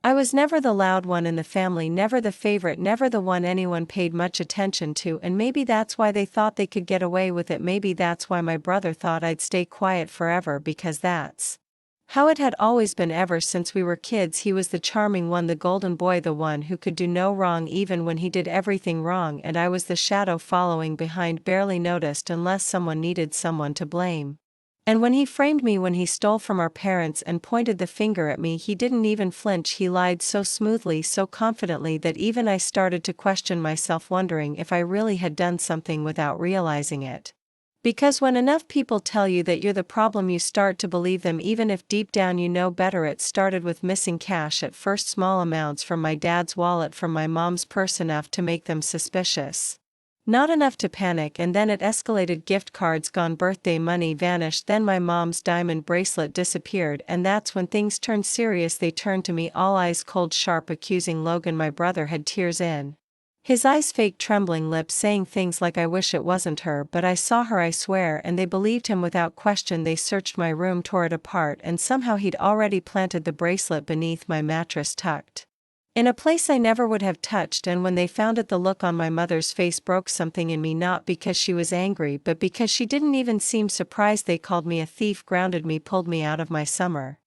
I was never the loud one in the family, never the favorite, never the one anyone paid much attention to, and maybe that's why they thought they could get away with it. Maybe that's why my brother thought I'd stay quiet forever, because that's how it had always been ever since we were kids. He was the charming one, the golden boy, the one who could do no wrong even when he did everything wrong, and I was the shadow following behind, barely noticed unless someone needed someone to blame. And when he framed me, when he stole from our parents and pointed the finger at me, he didn't even flinch. He lied so smoothly, so confidently, that even I started to question myself, wondering if I really had done something without realizing it. Because when enough people tell you that you're the problem, you start to believe them, even if deep down you know better. It started with missing cash, at first small amounts from my dad's wallet, from my mom's purse, enough to make them suspicious. Not enough to panic, and then it escalated. Gift cards gone, birthday money vanished, then my mom's diamond bracelet disappeared, and that's when things turned serious. They turned to me, all eyes cold, sharp, accusing. Logan, my brother, had tears in his eyes, fake trembling lips, saying things like, "I wish it wasn't her, but I saw her, I swear," and they believed him without question. They searched my room, tore it apart, and somehow he'd already planted the bracelet beneath my mattress, tucked in a place I never would have touched. And when they found it, the look on my mother's face broke something in me, not because she was angry, but because she didn't even seem surprised. They called me a thief, grounded me, pulled me out of my summer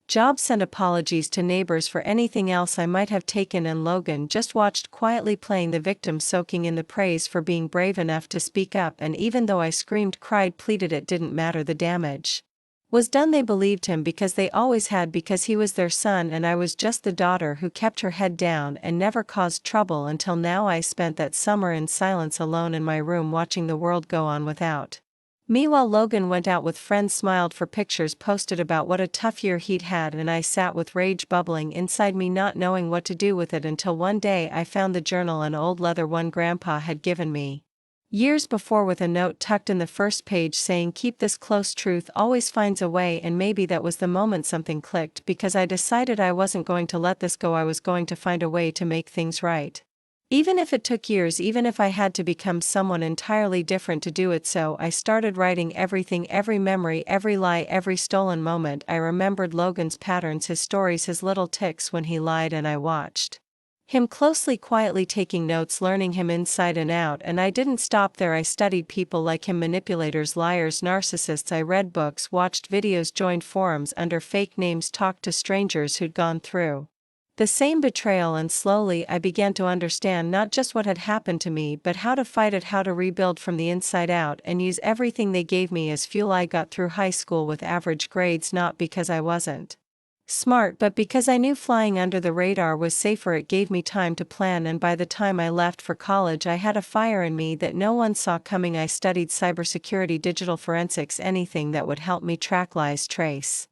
job, sent apologies to neighbors for anything else I might have taken, and Logan just watched quietly, playing the victim, soaking in the praise for being brave enough to speak up. And even though I screamed, cried, pleaded, it didn't matter. The damage was done. They believed him because they always had, because he was their son and I was just the daughter who kept her head down and never caused trouble. Until now. I spent that summer in silence, alone in my room, watching the world go on without me, while Logan went out with friends, smiled for pictures, posted about what a tough year he'd had, and I sat with rage bubbling inside me, not knowing what to do with it, until one day I found the journal, an old leather one Grandpa had given me years before, with a note tucked in the first page saying, "Keep this close, truth always finds a way." And maybe that was the moment something clicked, because I decided I wasn't going to let this go. I was going to find a way to make things right. Even if it took years, even if I had to become someone entirely different to do it. So I started writing everything, every memory, every lie, every stolen moment. I remembered Logan's patterns, his stories, his little tics when he lied, and I watched him closely, quietly, taking notes, learning him inside and out. And I didn't stop there. I studied people like him, manipulators, liars, narcissists. I read books, watched videos, joined forums under fake names, talked to strangers who'd gone through the same betrayal, and slowly I began to understand not just what had happened to me, but how to fight it, how to rebuild from the inside out, and use everything they gave me as fuel. I got through high school with average grades, not because I wasn't smart, but because I knew flying under the radar was safer. It gave me time to plan, and by the time I left for college, I had a fire in me that no one saw coming. I studied cybersecurity, digital forensics, anything that would help me track lies, trace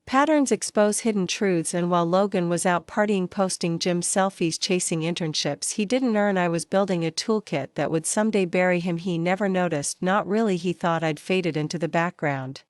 patterns, expose hidden truths. And while Logan was out partying, posting gym selfies, chasing internships he didn't earn, I was building a toolkit that would someday bury him. He never noticed, not really. He thought I'd faded into the background.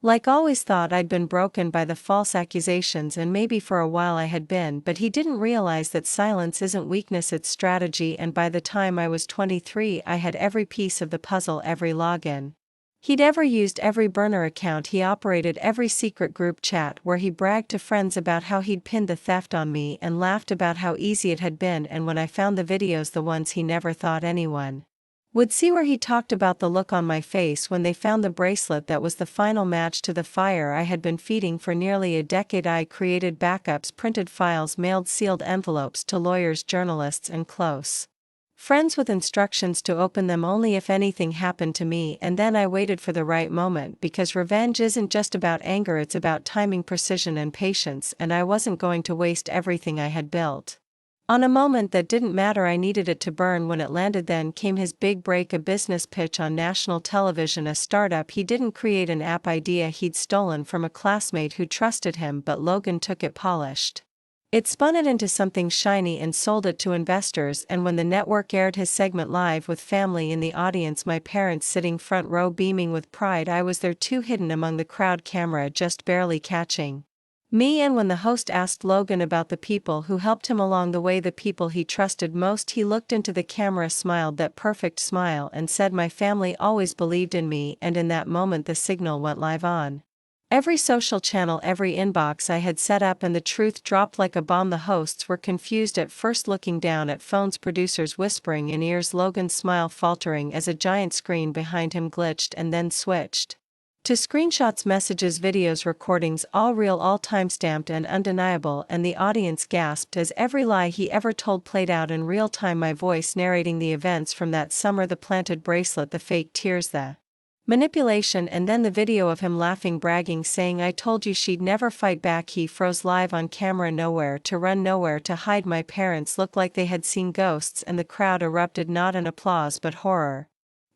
Like always, thought I'd been broken by the false accusations, and maybe for a while I had been, but he didn't realize that silence isn't weakness, it's strategy. And by the time I was 23, I had every piece of the puzzle, every login he'd ever used, every burner account he operated, every secret group chat where he bragged to friends about how he'd pinned the theft on me and laughed about how easy it had been. And when I found the videos, the ones he never thought anyone would see, where he talked about the look on my face when they found the bracelet that was the final match to the fire I had been feeding for nearly a decade, I created backups, printed files, mailed sealed envelopes to lawyers, journalists, and close friends, with instructions to open them only if anything happened to me. And then I waited for the right moment, because revenge isn't just about anger, it's about timing, precision, and patience, and I wasn't going to waste everything I had built on a moment that didn't matter. I needed it to burn. When it landed, then came his big break, a business pitch on national television, a startup. He didn't create an app idea he'd stolen from a classmate who trusted him, but Logan took it, polished it, spun it into something shiny, and sold it to investors. And when the network aired his segment live with family in the audience, my parents sitting front row beaming with pride, I was there too, hidden among the crowd, camera just barely catching me. And when the host asked Logan about the people who helped him along the way, the people he trusted most, he looked into the camera, smiled that perfect smile, and said, "My family always believed in me." And in that moment the signal went live on Every social channel, every inbox I had set up, and the truth dropped like a bomb. The hosts were confused at first, looking down at phones, producers whispering in ears, Logan's smile faltering as a giant screen behind him glitched and then switched to screenshots, messages, videos, recordings, all real, all timestamped and undeniable, and the audience gasped as every lie he ever told played out in real time. My voice narrating the events from that summer, the planted bracelet, the fake tears, the manipulation, and then the video of him laughing, bragging, saying, "I told you she'd never fight back." He froze live on camera, nowhere to run, nowhere to hide. My parents looked like they had seen ghosts, and the crowd erupted not in applause but horror.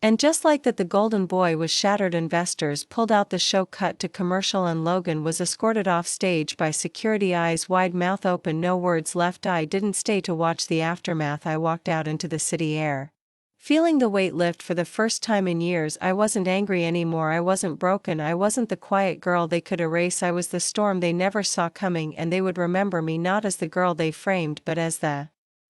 And just like that, the golden boy was shattered. Investors pulled out, the show cut to commercial, and Logan was escorted off stage by security, eyes wide, mouth open, no words left. I didn't stay to watch the aftermath. I walked out into the city air, feeling the weight lift for the first time in years. I wasn't angry anymore, I wasn't broken, I wasn't the quiet girl they could erase. I was the storm they never saw coming, and they would remember me not as the girl they framed but as the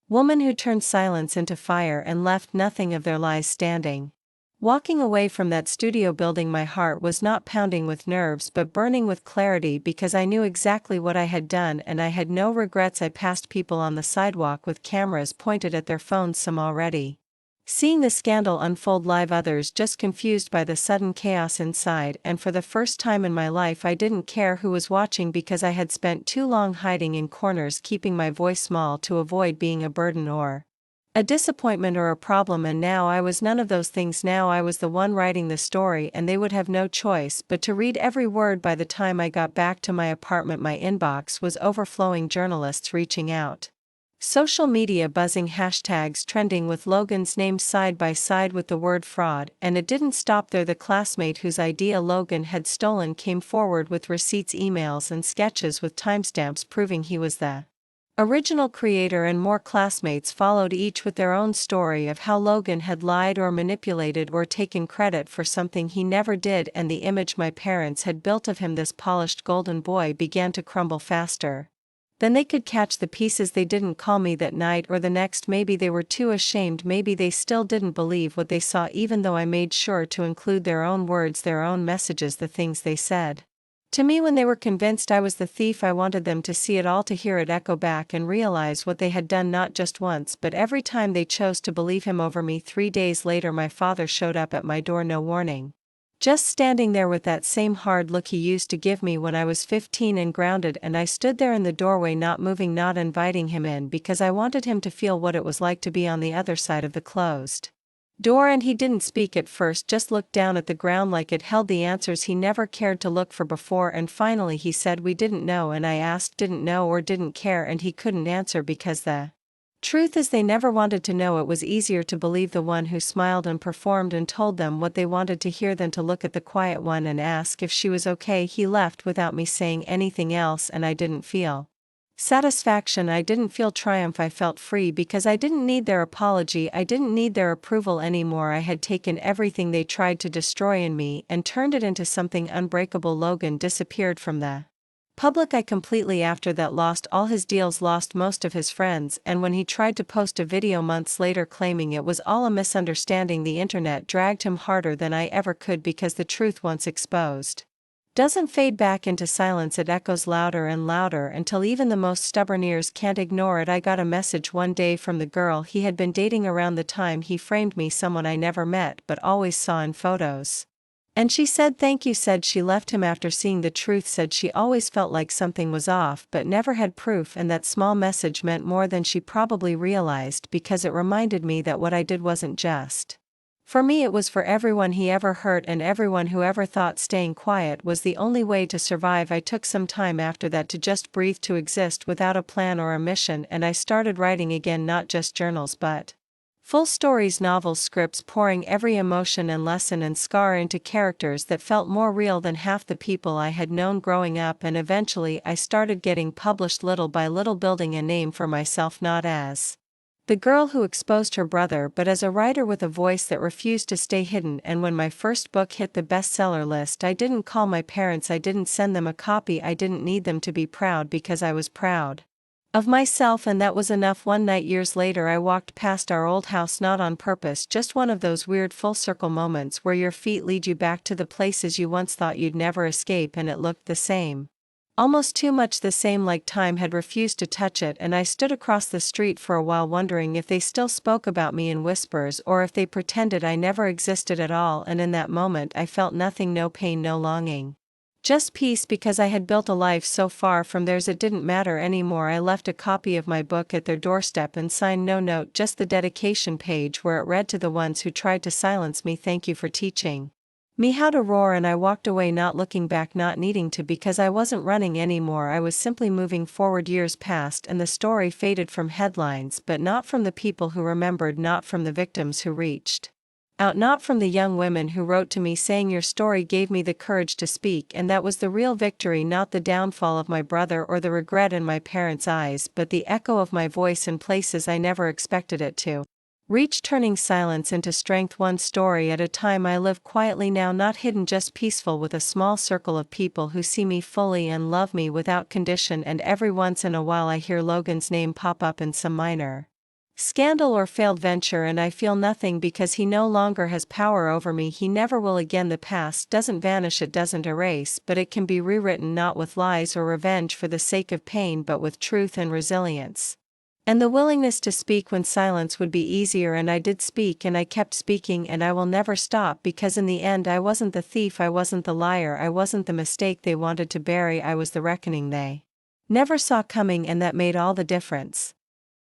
woman who turned silence into fire and left nothing of their lies standing. Walking away from that studio building, my heart was not pounding with nerves but burning with clarity, because I knew exactly what I had done and I had no regrets. I passed people on the sidewalk with cameras pointed at their phones, some already seeing the scandal unfold live, others just confused by the sudden chaos inside, and for the first time in my life I didn't care who was watching, because I had spent too long hiding in corners, keeping my voice small to avoid being a burden or a disappointment or a problem, and now I was none of those things. Now I was the one writing the story, and they would have no choice but to read every word. By the time I got back to my apartment, my inbox was overflowing, journalists reaching out, social media buzzing, hashtags trending with Logan's name side by side with the word fraud. And it didn't stop there. The classmate whose idea Logan had stolen came forward with receipts, emails, and sketches with timestamps proving he was the original creator, and more classmates followed, each with their own story of how Logan had lied or manipulated or taken credit for something he never did. And the image my parents had built of him, this polished golden boy, began to crumble faster than they could catch the pieces. They didn't call me that night or the next. Maybe they were too ashamed, maybe they still didn't believe what they saw, even though I made sure to include their own words, their own messages, the things they said to me when they were convinced I was the thief. I wanted them to see it all, to hear it echo back and realize what they had done, not just once but every time they chose to believe him over me. 3 days later my father showed up at my door, no warning, just standing there with that same hard look he used to give me when I was 15 and grounded, and I stood there in the doorway, not moving, not inviting him in, because I wanted him to feel what it was like to be on the other side of the closed door. And he didn't speak at first, just looked down at the ground like it held the answers he never cared to look for before, and finally he said, "We didn't know." And I asked, didn't know or didn't care, and he couldn't answer, because the truth is they never wanted to know. It was easier to believe the one who smiled and performed and told them what they wanted to hear than to look at the quiet one and ask if she was okay. He left without me saying anything else, and I didn't feel satisfaction, I didn't feel triumph. I felt free, because I didn't need their apology, I didn't need their approval anymore. I had taken everything they tried to destroy in me and turned it into something unbreakable. Logan disappeared from the public eye completely after that, lost all his deals, lost most of his friends, and when he tried to post a video months later claiming it was all a misunderstanding, the internet dragged him harder than I ever could, because the truth, once exposed, doesn't fade back into silence. It echoes louder and louder until even the most stubborn ears can't ignore it. I got a message one day from the girl he had been dating around the time he framed me, someone I never met but always saw in photos. And she said thank you, said she left him after seeing the truth, said she always felt like something was off but never had proof. And that small message meant more than she probably realized, because it reminded me that what I did wasn't just for me, it was for everyone he ever hurt and everyone who ever thought staying quiet was the only way to survive. I took some time after that to just breathe, to exist without a plan or a mission, and I started writing again, not just journals but full stories, novels, scripts, pouring every emotion and lesson and scar into characters that felt more real than half the people I had known growing up. And eventually I started getting published, little by little, building a name for myself, not as the girl who exposed her brother, but as a writer with a voice that refused to stay hidden. And when my first book hit the bestseller list, I didn't call my parents, I didn't send them a copy, I didn't need them to be proud, because I was proud. of myself, and that was enough. One night years later I walked past our old house, not on purpose, just one of those weird full circle moments where your feet lead you back to the places you once thought you'd never escape, and it looked the same. Almost too much the same, like time had refused to touch it, and I stood across the street for a while wondering if they still spoke about me in whispers or if they pretended I never existed at all, and in that moment I felt nothing, no pain, no longing. Just peace, because I had built a life so far from theirs it didn't matter anymore. I left a copy of my book at their doorstep and signed no note, just the dedication page where it read, to the ones who tried to silence me, thank you for teaching me how to roar. And I walked away, not looking back, not needing to, because I wasn't running anymore. I was simply moving forward. Years passed and the story faded from headlines, but not from the people who remembered, not from the victims who reached out, not from the young women who wrote to me saying your story gave me the courage to speak. And that was the real victory, not the downfall of my brother or the regret in my parents' eyes, but the echo of my voice in places I never expected it to reach, turning silence into strength, one story at a time. I live quietly now, not hidden, just peaceful, with a small circle of people who see me fully and love me without condition. And every once in a while I hear Logan's name pop up in some minor scandal or failed venture, and I feel nothing, because he no longer has power over me. He never will again. The past doesn't vanish, it doesn't erase, but it can be rewritten, not with lies or revenge for the sake of pain, but with truth and resilience. And the willingness to speak when silence would be easier. And I did speak, and I kept speaking, and I will never stop, because in the end I wasn't the thief, I wasn't the liar, I wasn't the mistake they wanted to bury, I was the reckoning they never saw coming, and that made all the difference.